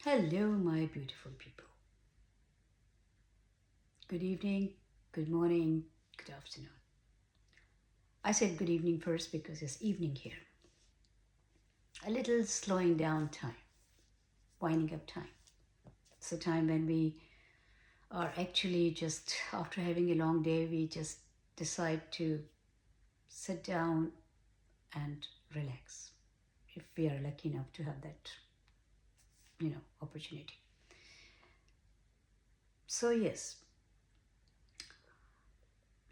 Hello, my beautiful people. Good evening, good morning, good afternoon. I said good evening first because it's evening here. A little slowing down time, winding up time. It's a time when we are actually just, after having a long day, we just decide to sit down and relax if we are lucky enough to have that, opportunity. So, yes,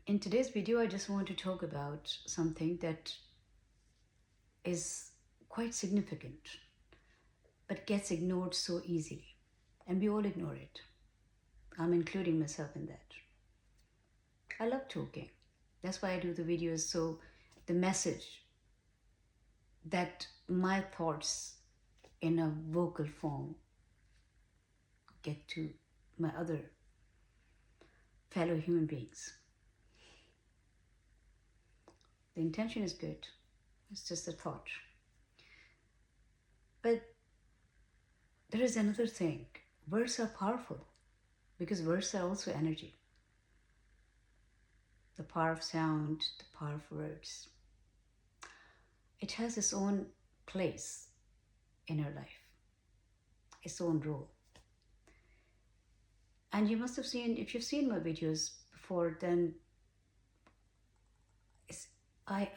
in today's video, I just want to talk about something that is quite significant but gets ignored so easily. And we all ignore it. I'm including myself in that. I love talking. That's why I do the videos, so the message that my thoughts in a vocal form get to my other fellow human beings. The intention is good, it's just a thought. But there is another thing. Words are powerful because words are also energy. The power of sound, the power of words. It has its own place in our life, its own role. And you must have seen, if you've seen my videos before, then I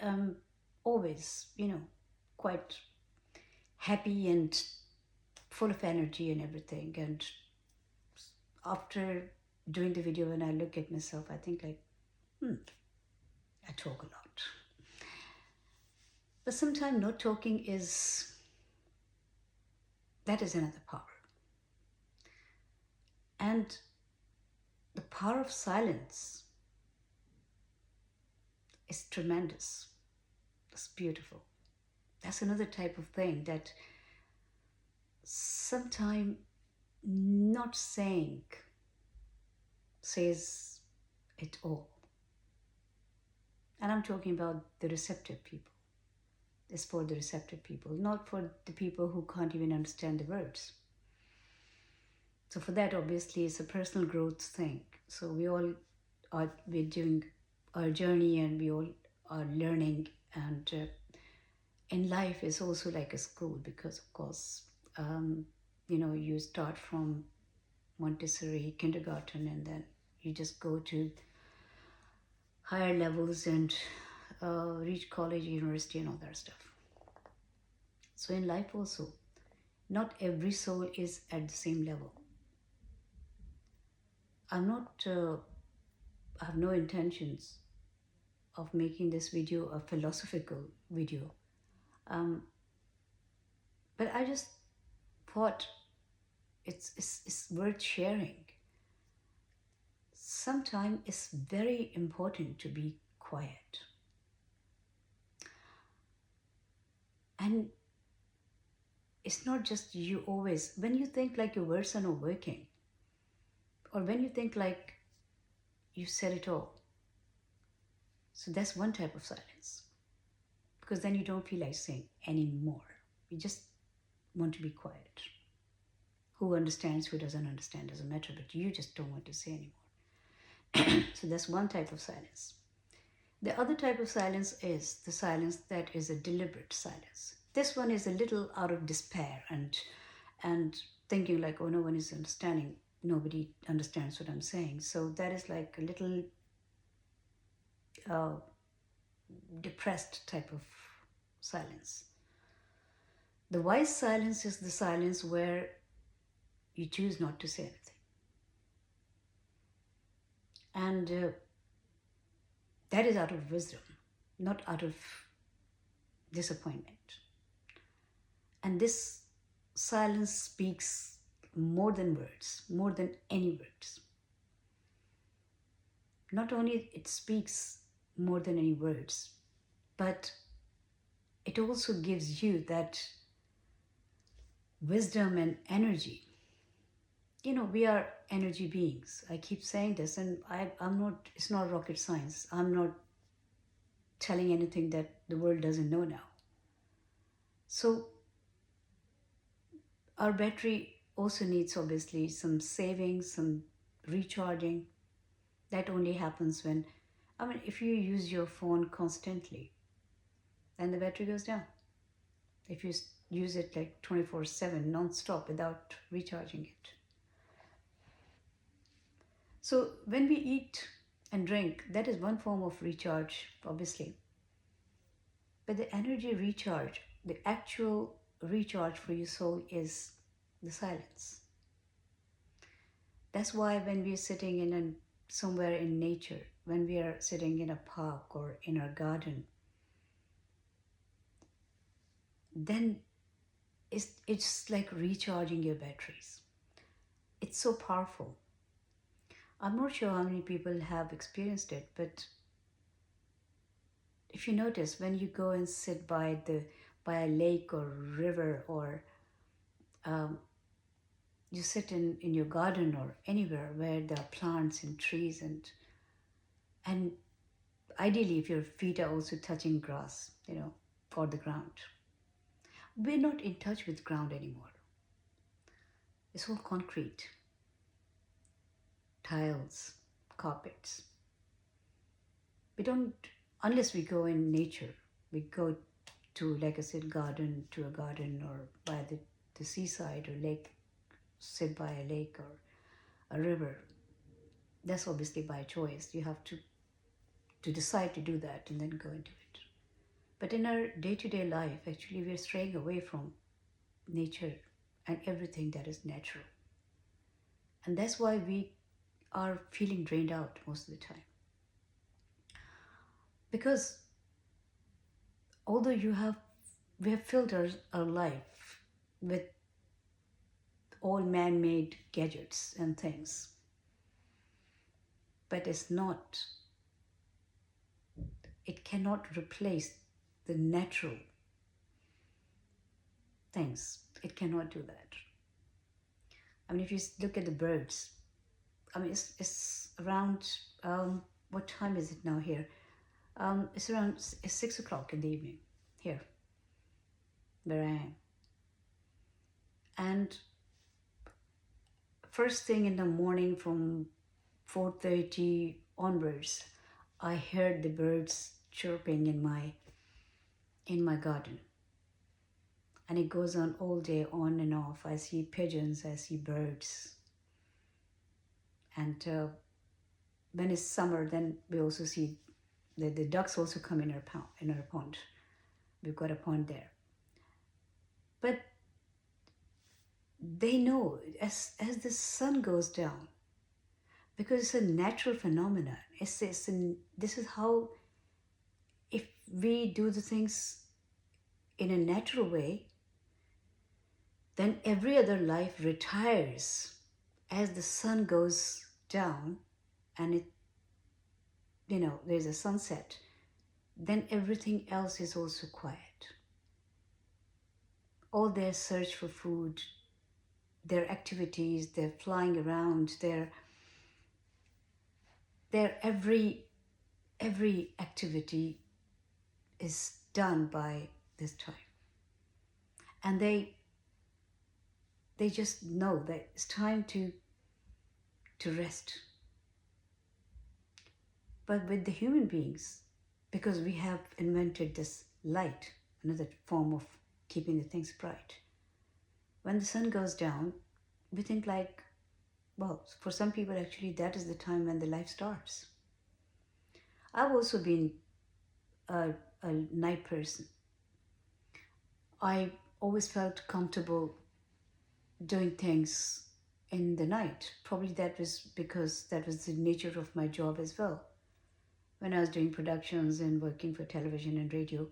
am always, quite happy and full of energy and everything. And after doing the video, when I look at myself, I think like, I talk a lot. But sometimes not talking that is another power. And the power of silence is tremendous. It's beautiful. That's another type of thing that sometimes not saying says it all. And I'm talking about the receptive people. It's for the receptive people, not for the people who can't even understand the words. So for that, obviously, it's a personal growth thing. So we're doing our journey, and we all are learning. And in life, is also like a school because, of course, you start from Montessori kindergarten, and then you just go to higher levels and reach college, university, and all that stuff. So in life also, not every soul is at the same level. I'm not. I have no intentions of making this video a philosophical video, um, but I just thought it's worth sharing. Sometimes it's very important to be quiet. And it's not just you always, when you think like your words are not working, or when you think like you said it all. So that's one type of silence. Because then you don't feel like saying anymore. You just want to be quiet. Who understands, who doesn't understand doesn't matter, but you just don't want to say anymore. So that's one type of silence. The other type of silence is the silence that is a deliberate silence. This one is a little out of despair and thinking like, oh, no one is understanding. Nobody understands what I'm saying. So that is like a little uh, depressed type of silence. The wise silence is the silence where you choose not to say anything. And that is out of wisdom, not out of disappointment. And this silence speaks more than words, more than any words. Not only it speaks more than any words, but it also gives you that wisdom and energy. We are energy beings. I keep saying this, and I'm not, it's not rocket science. I'm not telling anything that the world doesn't know now. So Our battery also needs obviously some saving, some recharging. That only happens when, I mean, if you use your phone constantly, then the battery goes down. If you use it like 24/7 non-stop without recharging it. So when we eat and drink, that is one form of recharge, obviously. But the energy recharge, the actual recharge for your soul is the silence. That's why when we're sitting in somewhere in nature, when we are sitting in a park or in our garden, then it's like recharging your batteries. It's so powerful. I'm not sure how many people have experienced it, but if you notice, when you go and sit by a lake or river, or um, you sit in your garden or anywhere where there are plants and trees, and ideally if your feet are also touching grass, or the ground, we're not in touch with ground anymore. It's all concrete, tiles, carpets. We don't, unless we go in nature, we go to, like I said, to a garden, or by the seaside or lake, sit by a lake or a river. That's obviously by choice. You have to decide to do that and then go into it. But in our day-to-day life, actually, we're straying away from nature and everything that is natural. And that's why we are feeling drained out most of the time. Because although we have filled our life with all man-made gadgets and things, but it cannot replace the natural things. It cannot do that. I mean, if you look at the birds, I mean, it's around, what time is it now here? It's around 6 o'clock in the evening here, where I am. And first thing in the morning from 4:30 onwards, I heard the birds chirping in my garden. And it goes on all day, on and off. I see pigeons, I see birds. And when it's summer, then we also see the ducks also come in our pond. We've got a pond there. But they know as the sun goes down, because it's a natural phenomenon. This is how, if we do the things in a natural way, then every other life retires as the sun goes down, and there's a sunset. Then everything else is also quiet. All their search for food, their activities, their flying around, their every activity is done by this time. And they just know that it's time to rest. But with the human beings, because we have invented this light, another form of keeping the things bright, when the sun goes down, we think like, well, for some people actually that is the time when the life starts. I've also been a night person. I always felt comfortable doing things in the night. Probably that was because that was the nature of my job as well. When I was doing productions and working for television and radio,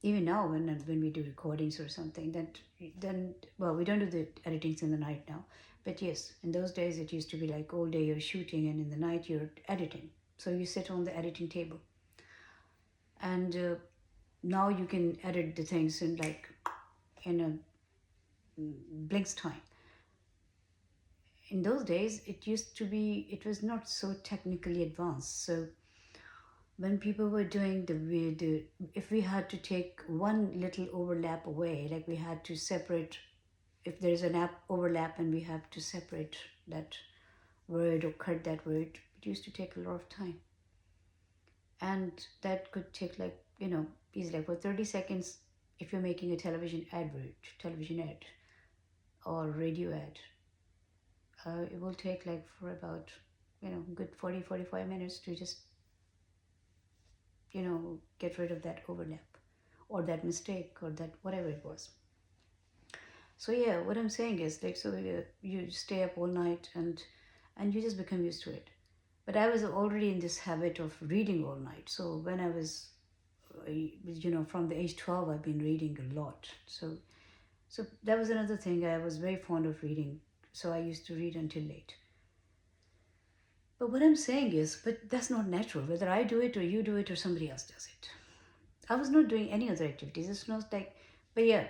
even now when we do recordings or something, then well, we don't do the editings in the night now. But yes, in those days it used to be like all day you're shooting and in the night you're editing. So you sit on the editing table, and now you can edit the things in a blink's time. In those days it was not so technically advanced. So when people were doing if we had to take one little overlap away, like we had to separate if there is an app overlap and we have to separate that word or cut that word, it used to take a lot of time. And that could take like, easily like for 30 seconds, if you're making a television ad or radio ad, it will take like for about, good 40-45 minutes to just, get rid of that overlap or that mistake or that whatever it was. So yeah, what I'm saying is like, so you stay up all night and you just become used to it. But I was already in this habit of reading all night. So when I was, from the age 12, I've been reading a lot. So that was another thing. I was very fond of reading. So I used to read until late. But what I'm saying is, but that's not natural. Whether I do it or you do it or somebody else does it. I was not doing any other activities. It's not like, but yeah,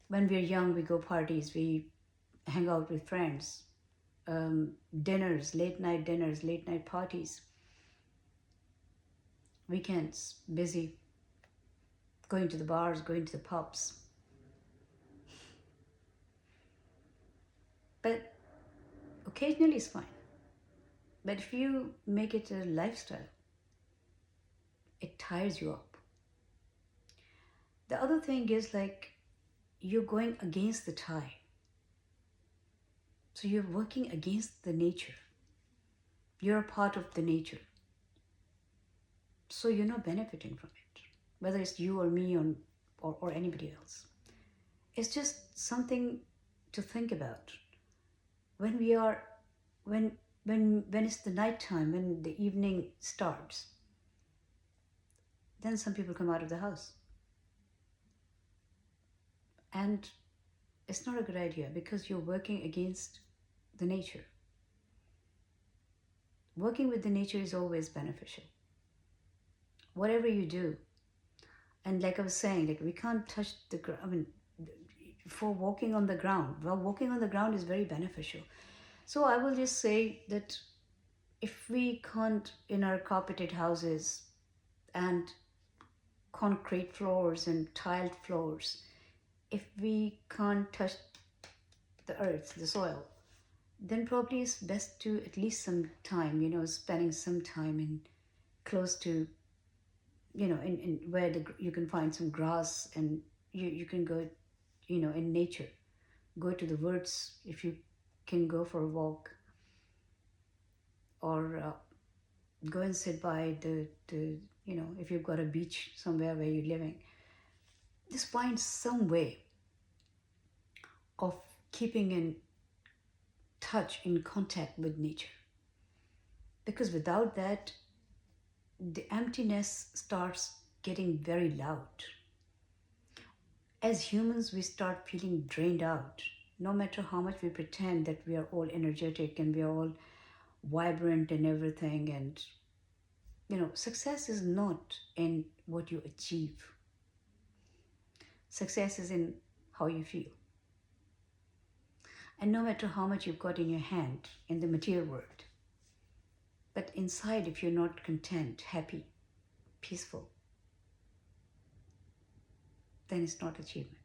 when we're young, we go parties, we hang out with friends, dinners, late night parties, weekends, busy, going to the bars, going to the pubs. But occasionally is fine. But if you make it a lifestyle, it tires you up. The other thing is like you're going against the tide. So you're working against the nature. You're a part of the nature. So you're not benefiting from it, whether it's you or me or anybody else. It's just something to think about. When we are, when it's the night time, when the evening starts, then some people come out of the house. And it's not a good idea because you're working against the nature. Working with the nature is always beneficial. Whatever you do, and like I was saying, like we can't touch the ground. I mean, for walking on the ground, well, walking on the ground is very beneficial. So I will just say that if we can't, in our carpeted houses and concrete floors and tiled floors, if we can't touch the earth, the soil, then probably it's best to at least some time, spending some time in close to, in where you can find some grass and you can go, in nature. Go to the woods if you can go for a walk, or go and sit by the if you've got a beach somewhere where you're living. Just find some way of keeping in touch, in contact with nature. Because without that, the emptiness starts getting very loud. As humans, we start feeling drained out. No matter how much we pretend that we are all energetic and we are all vibrant and everything, and success is not in what you achieve. Success is in how you feel. And no matter how much you've got in your hand in the material world, but inside, if you're not content, happy, peaceful, then it's not achievement.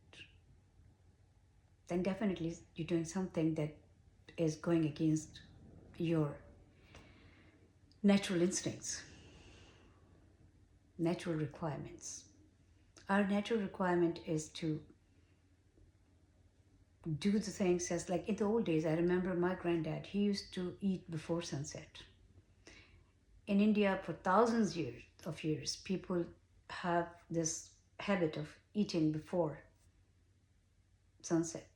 Then definitely you're doing something that is going against your natural instincts, natural requirements. Our natural requirement is to do the things as like in the old days. I remember my granddad, he used to eat before sunset. In India, for thousands of years, people have this habit of eating before sunset.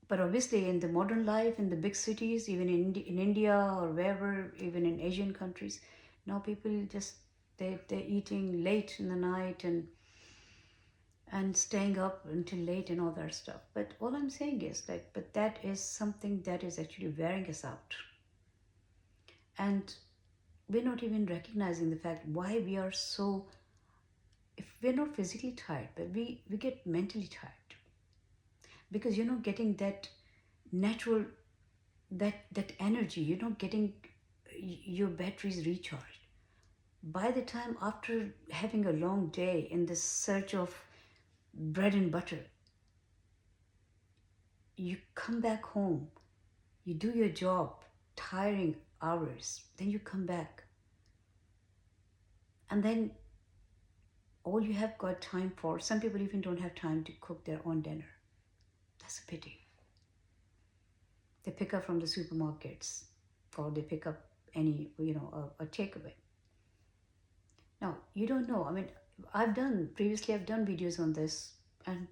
But obviously, in the modern life, in the big cities, even in India or wherever, even in Asian countries, now people just they're eating late in the night and staying up until late and all that stuff. But all I'm saying is like, but that is something that is actually wearing us out. And we're not even recognizing the fact why we are so, if we're not physically tired, but we get mentally tired. Because you're not getting that natural, that energy, you're not getting your batteries recharged. By the time after having a long day in the search of bread and butter, you come back home, you do your job, tiring hours, then you come back, and then all you have got time for, some people even don't have time to cook their own dinner. That's a pity. They pick up from the supermarkets, or they pick up any, a takeaway. Now, you don't know. I mean, previously I've done videos on this, and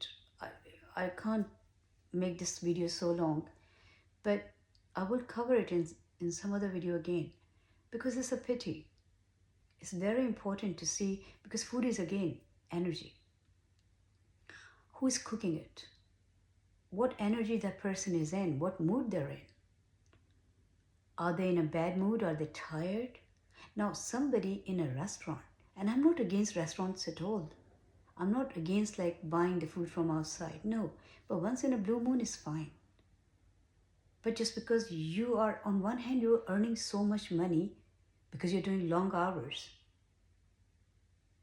I can't make this video so long, but I will cover it in some other video again, because it's a pity. It's very important to see, because food is again energy. Who is cooking it? What energy that person is in? What mood they're in? Are they in a bad mood? Are they tired? Now, somebody in a restaurant, and I'm not against restaurants at all. I'm not against like buying the food from outside. No, but once in a blue moon is fine. But just because you are, on one hand, you're earning so much money because you're doing long hours.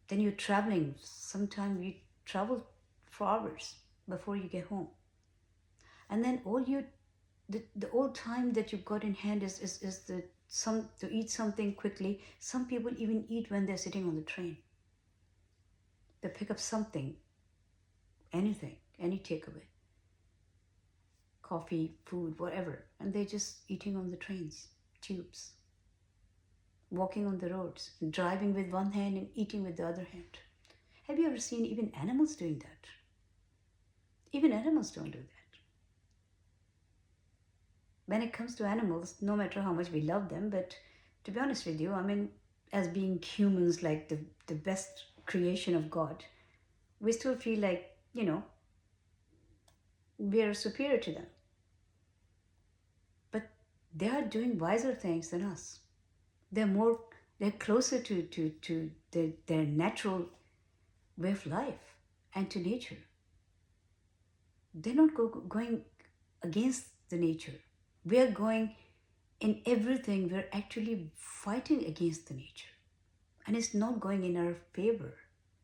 Then you're traveling. Sometimes you travel for hours before you get home. And then the whole time that you've got in hand is to eat something quickly. Some people even eat when they're sitting on the train. They pick up something, anything, any takeaway. Coffee, food, whatever. And they're just eating on the trains, tubes. Walking on the roads, driving with one hand and eating with the other hand. Have you ever seen even animals doing that? Even animals don't do that. When it comes to animals, no matter how much we love them, but to be honest with you, I mean, as being humans, like the best creation of God, we still feel like, we are superior to them. But they are doing wiser things than us. They're closer to their natural way of life and to nature. They're not going against the nature. We are going in everything, we're actually fighting against the nature. And it's not going in our favor.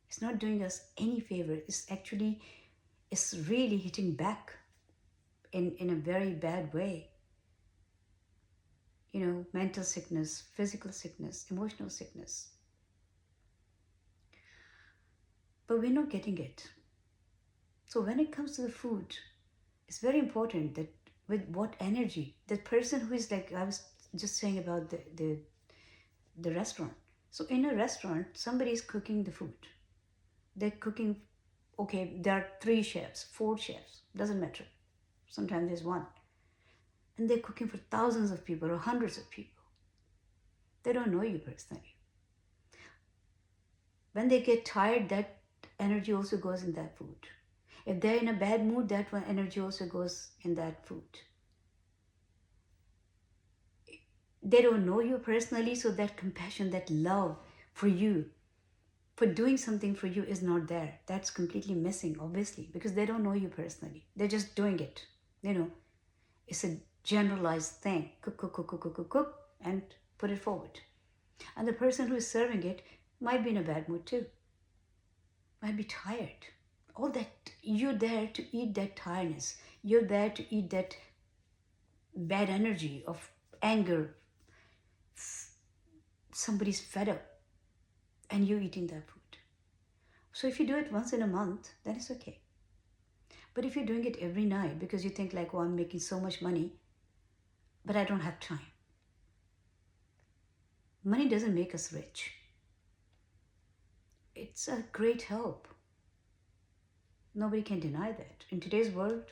It's not doing us any favor. It's really hitting back in a very bad way. Mental sickness, physical sickness, emotional sickness. But we're not getting it. So when it comes to the food, it's very important that with what energy, the person who is, like I was just saying about the restaurant. So in a restaurant, somebody is cooking the food. They're cooking, okay, there are 3 chefs, 4 chefs, doesn't matter. Sometimes there's 1. And they're cooking for thousands of people or hundreds of people. They don't know you personally. When they get tired, that energy also goes in that food. If they're in a bad mood, that one energy also goes in that food. They don't know you personally, so that compassion, that love for you, for doing something for you is not there. That's completely missing, obviously, because they don't know you personally. They're just doing it. It's a generalized thing. Cook, cook, cook, cook, cook, cook, cook, and put it forward. And the person who is serving it might be in a bad mood too. Might be tired. All that, you're there to eat that tiredness. You're there to eat that bad energy of anger. Somebody's fed up and you eating that food. So if you do it once in a month, then it's okay. But if you're doing it every night because you think like, I'm making so much money, but I don't have time. Money doesn't make us rich. It's a great help. Nobody can deny that. In today's world,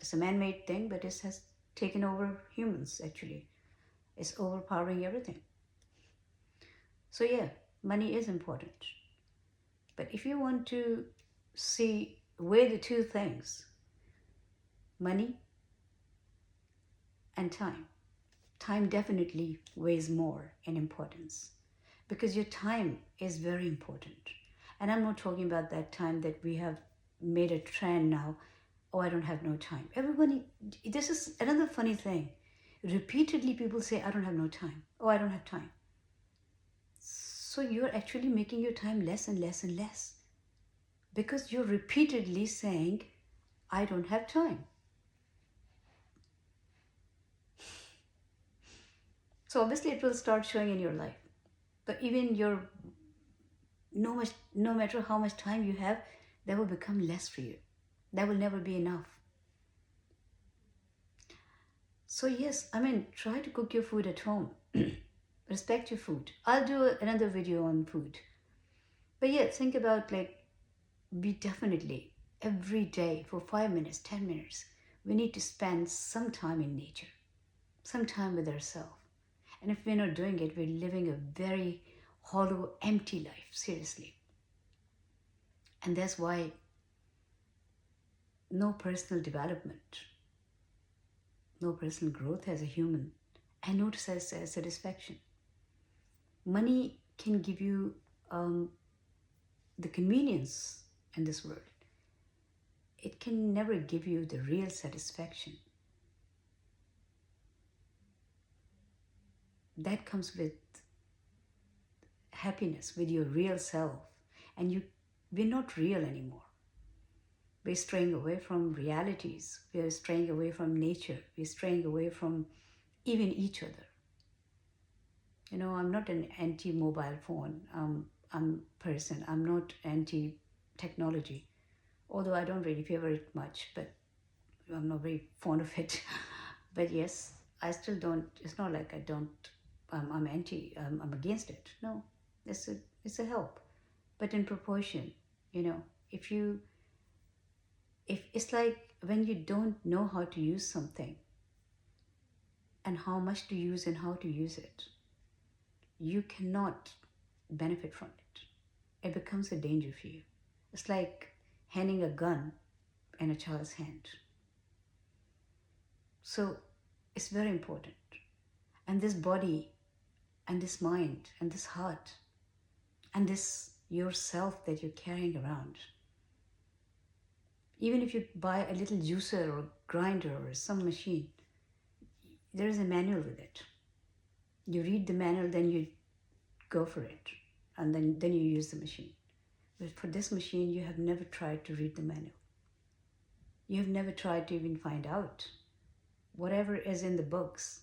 it's a man-made thing, but it has taken over humans, actually. It's overpowering everything. So yeah, money is important. But if you want to weigh the 2 things, money and time definitely weighs more in importance, because your time is very important. And I'm not talking about that time that we have made a trend now. Oh, I don't have no time. Everybody, this is another funny thing. Repeatedly people say, I don't have no time. Oh, I don't have time. So you're actually making your time less and less and less because you're repeatedly saying, I don't have time. So obviously it will start showing in your life. But even your no matter how much time you have, that will become less for you. That will never be enough. So yes, I mean, try to cook your food at home. Respect your food. I'll do another video on food. But yeah, think about like we definitely every day for 5 minutes, 10 minutes, we need to spend some time in nature, some time with ourselves. And if we're not doing it, we're living a very hollow, empty life, seriously. And that's why no personal development, no personal growth as a human, and no satisfaction. Money can give you the convenience in this world. It can never give you the real satisfaction. That comes with happiness, with your real self. And we're not real anymore. We're straying away from realities. We're straying away from nature. We're straying away from even each other. You know, I'm not an anti-mobile phone person. I'm not anti-technology, although I don't really favor it much, but I'm not very fond of it. But yes, I still don't, it's not like I don't, I'm I'm against it. No, it's a help, but in proportion, you know, if it's like when you don't know how to use something and how much to use and how to use it, you cannot benefit from it. It becomes a danger for you. It's like handing a gun in a child's hand. So it's very important. And this body and this mind and this heart and this yourself that you're carrying around, even if you buy a little juicer or grinder or some machine, there is a manual with it. You read the manual, then you go for it, and then you use the machine. But for this machine, you have never tried to read the manual. You have never tried to even find out whatever is in the books,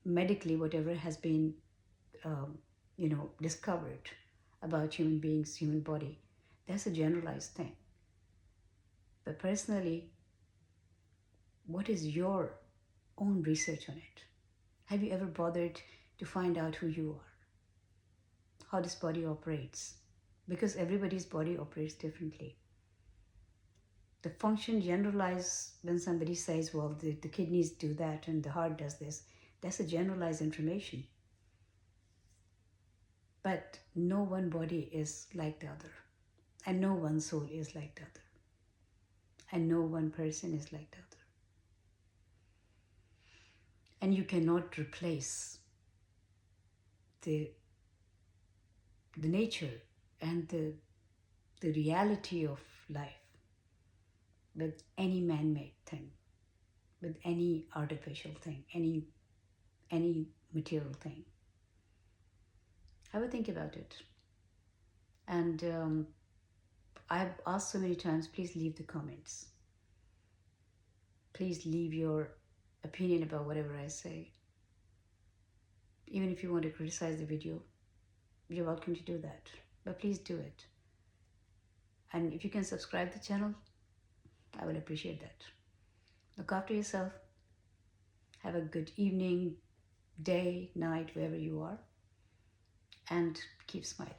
medically, whatever has been, discovered about human beings, human body. That's a generalized thing. But personally, what is your own research on it? Have you ever bothered to find out who you are? How this body operates? Because everybody's body operates differently. The function generalized when somebody says, well, the kidneys do that and the heart does this. That's a generalized information. But no one body is like the other. And no one soul is like the other. And no one person is like the other. And you cannot replace the nature and the reality of life with any man-made thing, with any artificial thing, any material thing. Have a think about it. And I've asked so many times, please leave the comments. Please leave your opinion about whatever I say. Even if you want to criticize the video, you're welcome to do that. But please do it. And if you can subscribe to the channel, I will appreciate that. Look after yourself. Have a good evening, day, night, wherever you are. And keep smiling.